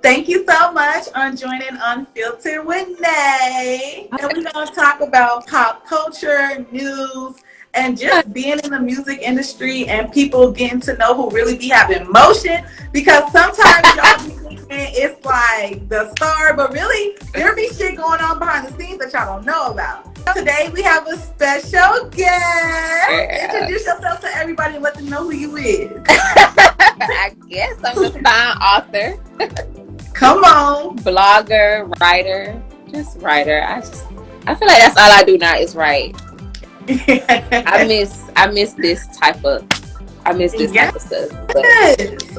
Thank you so much on joining Unfiltered with Nay. And we're going to talk about pop culture, news, and just being in the music industry and people getting to know who really be having motion. Because sometimes y'all be thinking it's like the star, but really there be shit going on behind the scenes that y'all don't know about. Today we have a special guest. Yeah. Introduce yourself to everybody and let them know who you is. I guess I'm the fine author. Come on. Blogger, writer, just writer. I feel like that's all I do now is write. I miss this type of stuff. Yes.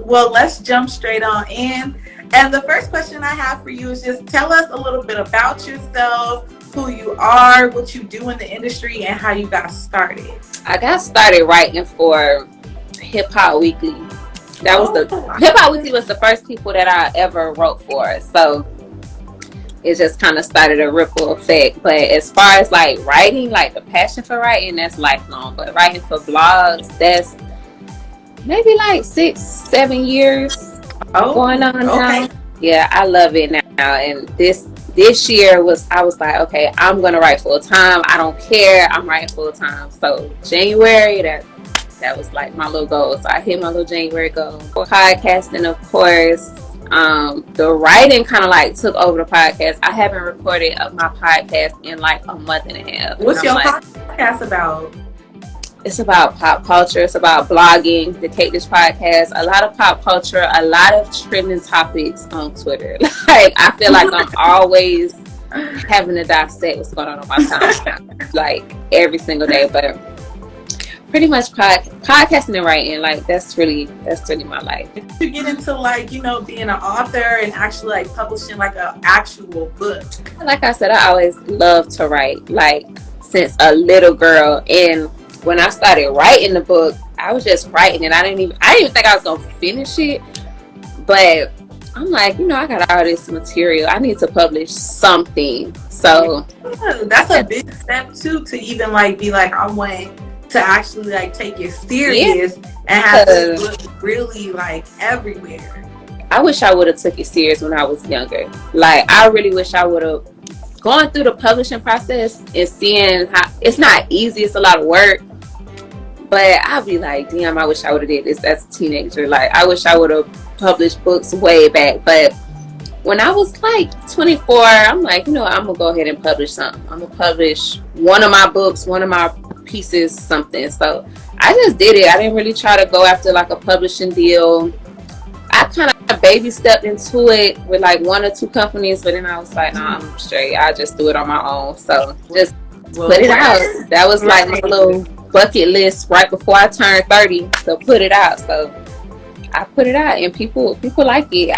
Well, let's jump straight on in. And the first question I have for you is just tell us a little bit about yourself, who you are, what you do in the industry, and how you got started. I got started writing for Hiphop Weekly. That was Hiphop Weekly was the first people that I ever wrote for. So it just kind of started a ripple effect. But as far as like writing, like the passion for writing, that's lifelong. But writing for blogs, that's maybe like 6-7 years going on now. Yeah, I love it now. And this year I was like, okay, I'm gonna write full time. I don't care. I'm writing full time. So January, that was like my little goal. So I hit my little January goal. Podcasting, of course. The writing kind of like took over the podcast. I haven't recorded my podcast in like a month and a half. What's your podcast about? It's about pop culture. It's about blogging, the Cake Dish podcast. A lot of pop culture, a lot of trending topics on Twitter. Like, I feel like I'm always having to dissect what's going on my timeline, like every single day. But pretty much podcasting and writing, like that's really my life. To get into like, being an author and actually like publishing like an actual book. Like I said, I always loved to write, like since a little girl. And when I started writing the book, I was just writing it. I didn't even think I was gonna finish it. But I'm like, I got all this material. I need to publish something. So that's a big step too, to even like be like, I want to actually like take it serious and have this book really like everywhere. I wish I would have took it serious when I was younger. Like, I really wish I would have gone through the publishing process and seeing how it's not easy. It's a lot of work. But I'd be like, damn, I wish I would have did this as a teenager. Like, I wish I would have published books way back. But when I was like 24, I'm like, I'm going to go ahead and publish something. I'm going to publish one of my books, one of my pieces, something. So I just did it. I didn't really try to go after like a publishing deal. I kind of baby stepped into it with like 1 or 2 companies, but then I was like, nah, I'm straight. I just do it on my own. So just put it out. That was like my little bucket list right before I turned 30. So put it out. So I put it out, and people like it.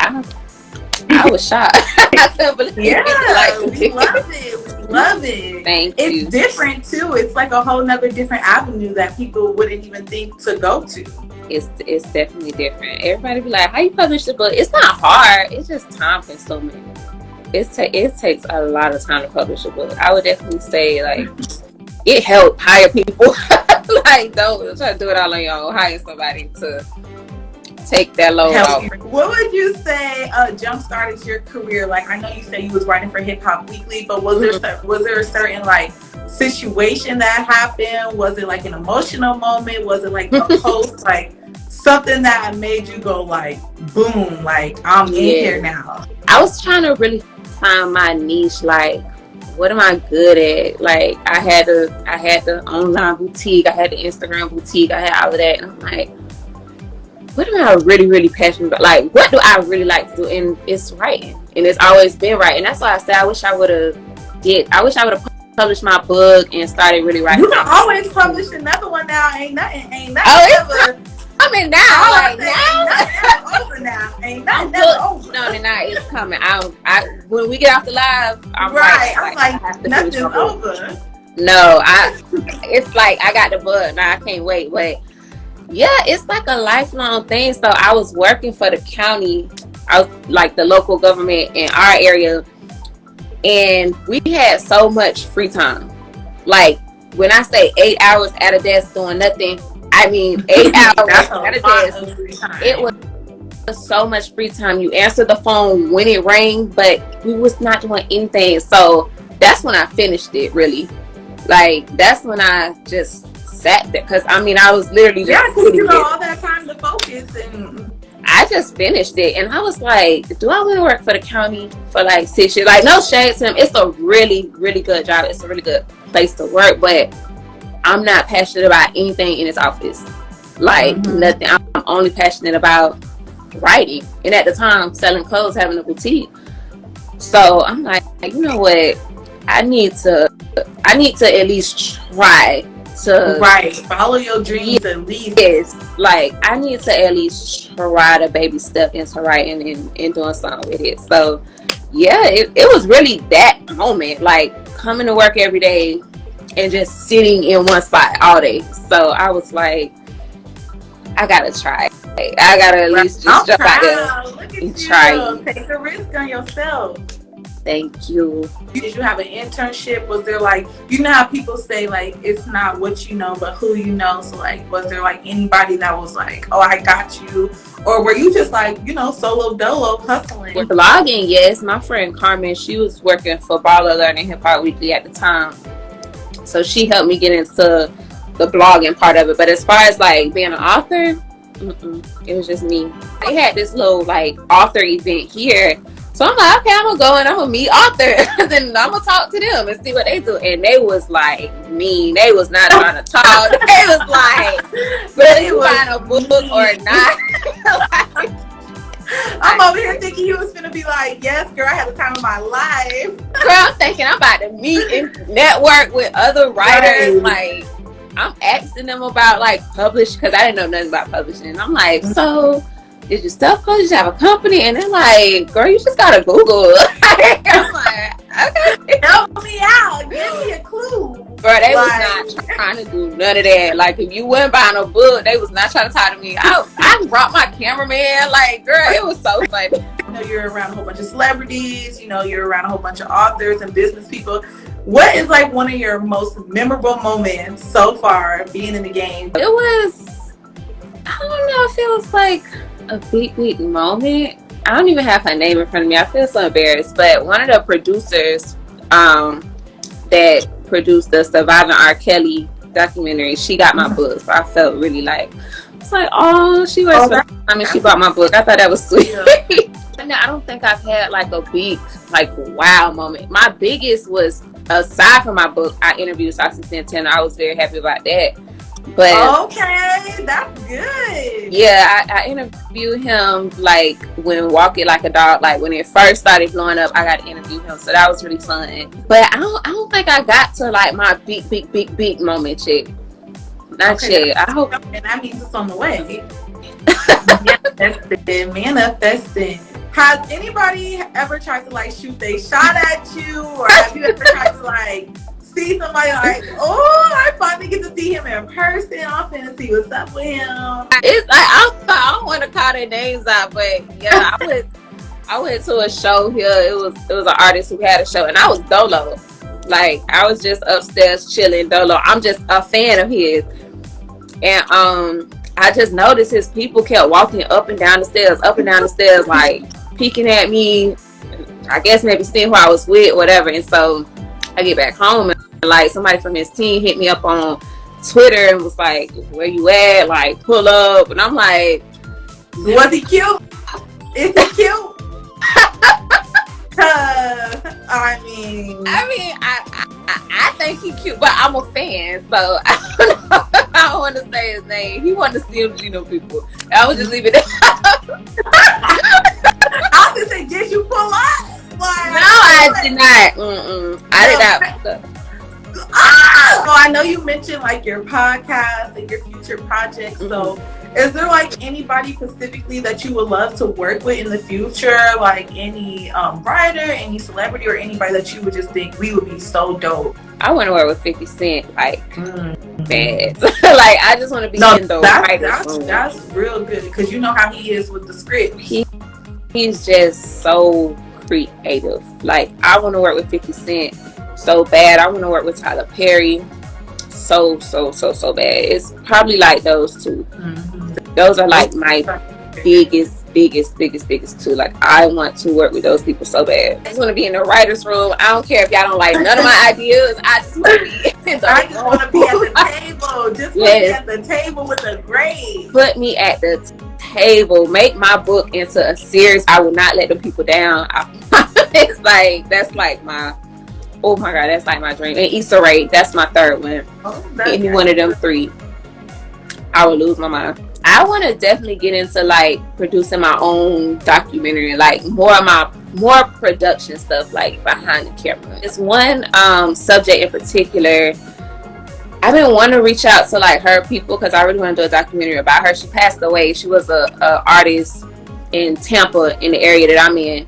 I was shocked. I couldn't believe people liked it. We love it. We love it. Thank you. It's different too. It's like a whole nother different avenue that people wouldn't even think to go to. It's definitely different. Everybody be like, how you publish the book? It's not hard. It's just time consuming. It takes a lot of time to publish a book. I would definitely say like it helped hire people. Like, don't try to do it all on your own. Hire somebody to take that load off. What would you say jump started your career? Like, I know you said you was writing for Hiphop Weekly, but was there a certain like situation that happened? Was it like an emotional moment? Was it like a post, like something that made you go like boom, like I'm in here now? I was trying to really find my niche. Like, what am I good at? Like, I had the online boutique, I had the Instagram boutique, I had all of that, and I'm like, what am I really, really passionate about? Like, what do I really like to do? And it's writing. And it's always been writing. That's why I said I wish I would have published my book and started really writing. You can always publish another one now. Ain't nothing ever. I mean, now, like, now. Over now. Ain't nothing ever over. No, it's coming. When we get off the live, I'm like nothing's over. No, it's like I got the book. Now I can't wait. But yeah, it's like a lifelong thing. So I was working for the county, like the local government in our area, and we had so much free time. Like, when I say 8 hours at a desk doing nothing, I mean 8 hours at a desk. so much free time. You answer the phone when it rang, but we was not doing anything. So that's when I finished it, really. Like, that's when I just sat there. Because, I mean, I was literally just because you know all that time to focus. And I just finished it. And I was like, do I want to work for the county for like 6 years? Like, no shade to him. It's a really, really good job. It's a really good place to work. But I'm not passionate about anything in his office. Like, nothing. I'm only passionate about writing, and at the time selling clothes, having a boutique. So I'm like, you know what, I need to at least try to follow your dreams. At least, yes, like I need to at least try to baby step into writing and doing something with it. So yeah, it was really that moment, like coming to work every day and just sitting in one spot all day. So I was like, I gotta try. I gotta at least just jump out there and try. Take a risk on yourself. Thank you. Did you have an internship? Was there like, you know how people say like it's not what you know but who you know? So like, was there like anybody that was like, oh, I got you? Or were you just like, you know, solo dolo hustling? With blogging, yes. My friend Carmen, she was working for BallerAlert and Hiphop Weekly at the time. So she helped me get into the blogging part of it. But as far as like being an author, it was just me. They had this little like author event here. So I'm like, okay, I'm gonna go and I'm gonna meet authors and I'm gonna talk to them and see what they do. And they was like mean. They was not trying to talk. They was like, "Will you find a book or not?" I'm over here thinking you was gonna be like, yes, girl, I had the time of my life. Girl, I'm thinking I'm about to meet and network with other writers. Like, I'm asking them about like publish, because I didn't know nothing about publishing. And I'm like, so did you self-publish? You have a company? And they're like, girl, you just gotta Google. I'm like, okay, help me out, give me a clue. Bro, they was not trying to do none of that. Like, if you went buying a book, they was not trying to talk to me. I brought my cameraman. Like, girl, it was so funny. You know, you're around a whole bunch of celebrities. You know, you're around a whole bunch of authors and business people. What is like one of your most memorable moments so far being in the game? It was, I don't know if it was like a big moment. I don't even have her name in front of me. I feel so embarrassed. But one of the producers that produced the Surviving R. Kelly documentary, she got my book. So I felt really like, it's like, oh, she was, I mean, she bought my book. I thought that was sweet. I don't think I've had like a big, like, wow moment. My biggest was, aside from my book, I interviewed Saucy Santana. I was very happy about that. But okay, that's good. Yeah, I interviewed him like when Walk It Like a Dog, like when it first started blowing up. I got to interview him, so that was really fun. But I don't think I got to like my big moment yet. Not yet. I hope, and that means it's on the way. Manifesting. Has anybody ever tried to like shoot a shot at you, or have you ever tried to like see somebody like, oh, I finally get to see him in person, I'm finna see what's up with him? It's like, I don't want to call their names out, but yeah, I went to a show here. It was an artist who had a show, and I was dolo. Like, I was just upstairs chilling dolo. I'm just a fan of his, and I just noticed his people kept walking up and down the stairs, like peeking at me. I guess maybe seeing who I was with, whatever. And so I get back home, and like somebody from his team hit me up on Twitter and was like, where you at? Like, pull up. And I'm like, was he cute? Is he cute? I think he's cute, but I'm a fan, so I don't want to say his name. He wanted to see him, you know, people. I would just leave it there. I was just say, did you pull up? Like, no, I did not. I did not. Well, I know you mentioned like your podcast and your future projects. So is there like anybody specifically that you would love to work with in the future? Like any writer, any celebrity, or anybody that you would just think we would be so dope? I want to work with 50 Cent, like, bad. Like, I just want to be in the writer's room. That's real good, because you know how he is with the script. He's just so creative. Like, I want to work with 50 Cent so bad. I want to work with Tyler Perry so bad. It's probably like those two. Those are like my biggest biggest too. Like, I want to work with those people so bad. I just want to be in the writer's room. I don't care if y'all don't like none of my ideas. I just want to be in the I just want to be at the table. Just put me at the table with a grade. Put me at the table. Make my book into a series. I will not let the people down. It's like, that's like my, oh my God, that's like my dream. And Issa Rae, that's my third one. Any one of them three, I would lose my mind. I want to definitely get into like producing my own documentary, like more production stuff, like behind the camera. It's one subject in particular. I've been wanting to reach out to like her people because I really want to do a documentary about her. She passed away. She was a artist in Tampa, in the area that I'm in.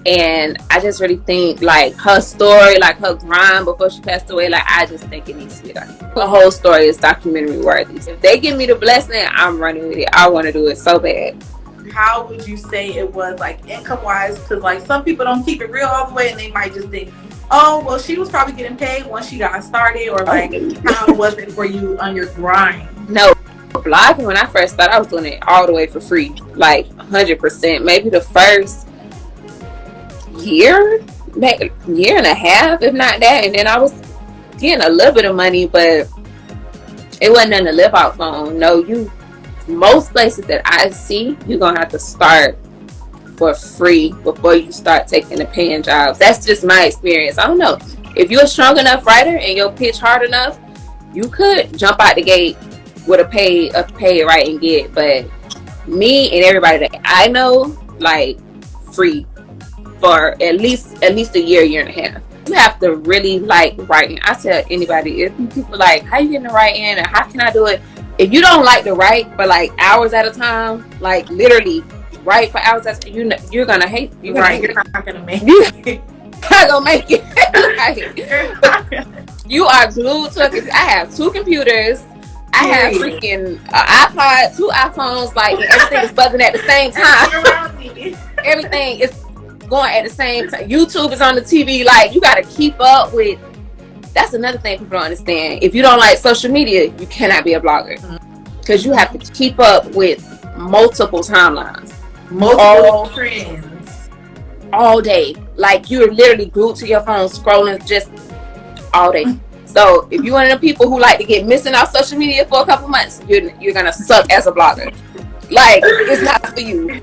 And I just really think like her story, like her grind before she passed away, like I just think it needs to be like the whole story is documentary worthy. If they give me the blessing, I'm running with it. I want to do it so bad. How would you say it was like income wise? Because like some people don't keep it real all the way, and they might just think, oh well, she was probably getting paid once she got started, or like how was it for you on your grind? No, blogging when I first started, I was doing it all the way for free, like 100%. Maybe the first year and a half, if not that, and then I was getting a little bit of money, but it wasn't nothing to live out on. No, most places that I see, you're gonna have to start for free before you start taking the paying jobs. That's just my experience. I don't know, if you're a strong enough writer and you'll pitch hard enough, you could jump out the gate with a pay writing gig. But me and everybody that I know, like, free for at least a year and a half. You have to really like writing. I tell anybody, if people like, how you getting to write in, or how can I do it? If you don't like to write for like hours at a time, like literally write for hours at a time, you're gonna hate. You're not gonna make it. Not gonna make it. Like, you are glued to it. I have 2 computers. I have freaking iPod, 2 iPhones, like, and everything is buzzing at the same time. Everything is going at the same time. YouTube is on the TV. Like, you got to keep up with. That's another thing people don't understand. If you don't like social media, you cannot be a blogger, because you have to keep up with multiple timelines, multiple trends, all day. Like, you're literally glued to your phone scrolling just all day. So if you're one of the people who like to get missing off social media for a couple months, you're gonna suck as a blogger. Like, it's not for you.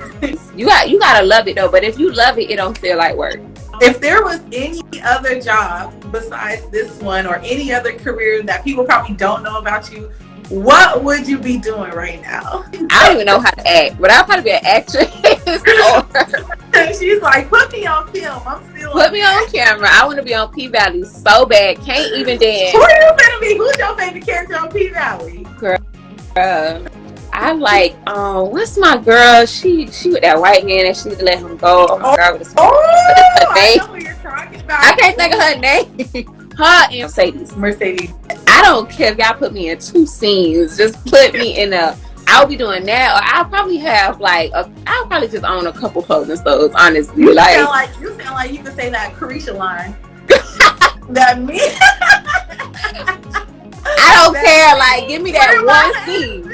You gotta love it though. But if you love it, it don't feel like work. If there was any other job besides this one, or any other career that people probably don't know about you, what would you be doing right now? I don't even know how to act, but I'll probably be an actress. She's like, put me on film. Put me on camera. I want to be on P-Valley so bad. Can't even dance. Who are you gonna be? Who's your favorite character on P-Valley? Girl, I like, what's my girl? She with that white man and she let him go. Oh my God, I know what you're talking about. I can't think of her name. Her and Mercedes. I don't care if y'all put me in 2 scenes. Just put me in I'll be doing that, or I'll probably have I'll probably just own a couple clothing stores, honestly. You sound like you could say that Carisha line. That me. I don't care. Like, give me that one scene.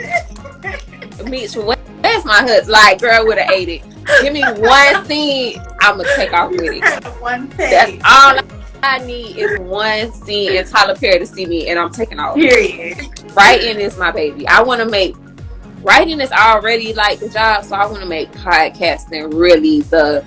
Mitch, where's my husband? Like, girl would have ate it. Give me one scene. I'm gonna take off with it. One take. That's all I need is one scene and Tyler Perry to see me, and I'm taking off. Period. Writing is my baby. I want to make writing is already like the job, so I want to make podcasting really the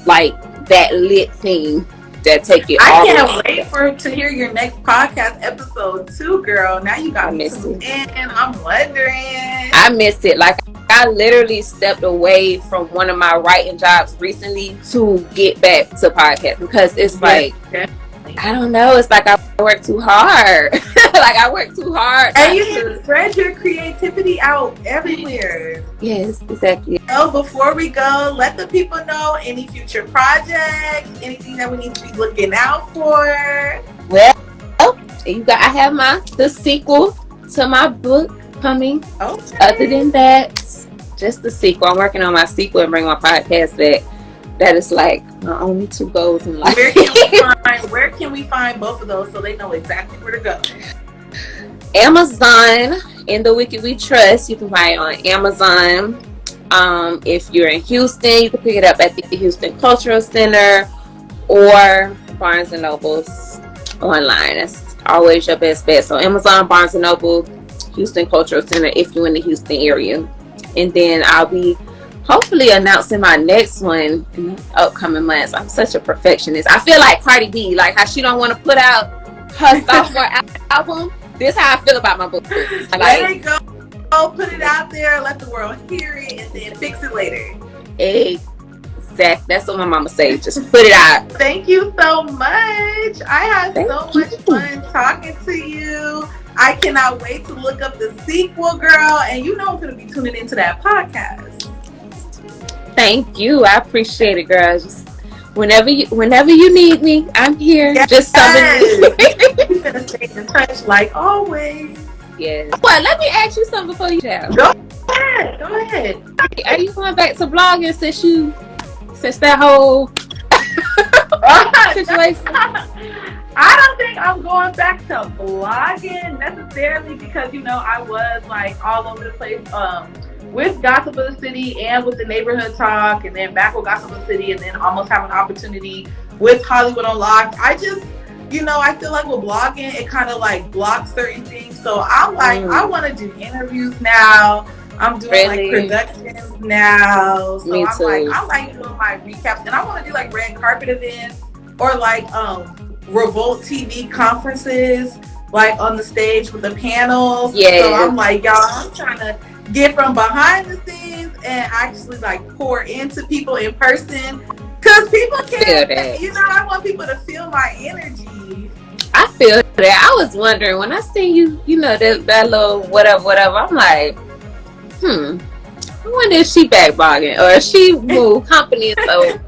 like that lit thing that take it. I can't wait to hear your next podcast episode too, girl. Now you got me tuned in. I'm wondering. I missed it. Like, I literally stepped away from one of my writing jobs recently to get back to podcasting, because it's like, I don't know. It's like I work too hard. Like, I work too hard. And you need to spread your creativity out everywhere. Yes, exactly. So before we go, let the people know any future projects, anything that we need to be looking out for. Well, I have the sequel to my book coming. Okay. Other than that, just the sequel. I'm working on my sequel and bring my podcast back. That is like my only 2 goals in life. Where can we find both of those so they know exactly where to go? Amazon, In the Wicked We Trust. You can find it on Amazon. If you're in Houston, you can pick it up at the Houston Cultural Center or Barnes and Noble's online. That's always your best bet. So Amazon, Barnes and Noble, Houston Cultural Center if you're in the Houston area. And then I'll be hopefully announcing my next one in the upcoming months. I'm such a perfectionist. I feel like Cardi B, like how she don't want to put out her sophomore album. This is how I feel about my book. Like, let it go. Put it out there, let the world hear it, and then fix it later. Exactly. That's what my mama says. Just put it out. Thank you so much. I had so much fun talking to you. I cannot wait to look up the sequel, girl. And you know I'm going to be tuning into that podcast. Thank you. I appreciate it, girl. Just whenever you need me, I'm here. Yes. Just summon me. You're going to stay in touch like always. Yes. Well, let me ask you something before you chat. Go ahead. Are you going back to blogging since that whole situation? I don't think I'm going back to blogging necessarily because, you know, I was like all over the place with Gossip of the City and with the Neighborhood Talk and then back with Gossip of the City and then almost have an opportunity with Hollywood Unlocked. I just, you know, I feel like with blogging, it kind of like blocks certain things. So I'm like, I want to do interviews now. I'm doing like productions now. So Me too. I like doing my recaps and I want to do like red carpet events or like Revolt TV conferences, like on the stage with the panels. Yeah. So I'm like, y'all, I'm trying to get from behind the scenes and actually like pour into people in person. Cause people can't, you know, I want people to feel my energy. I feel that. I was wondering when I see you, you know, that little whatever. I'm like, I wonder if she back blogging or if she moved company. So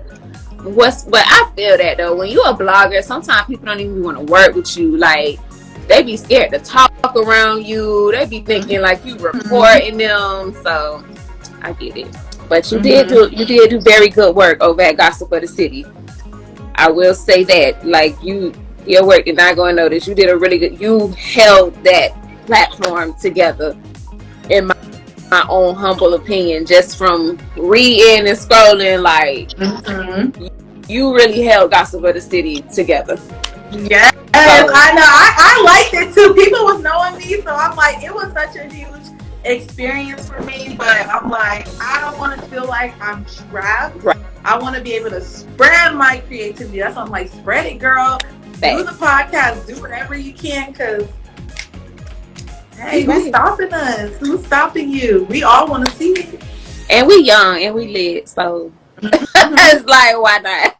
but I feel that though, when you're a blogger, sometimes people don't even want to work with you. Like they be scared to talk around you. They be thinking like you reporting them. So I get it. But you did do very good work over at Gossip of the City. I will say that. Like your work did not go unnoticed. You did a really good. You held that platform together. In my own humble opinion, just from reading and scrolling, like you really held Gossip of the City together. Yes, so, I know. I liked it too. People was knowing me, so I'm like, it was such a huge experience for me. But I'm like, I don't want to feel like I'm trapped. Right. I want to be able to spread my creativity. That's why I'm like, spread it, girl. Do the podcast, do whatever you can, because hey, who's stopping us? Who's stopping you? We all want to see it. And we young and we lit, so it's like, why not?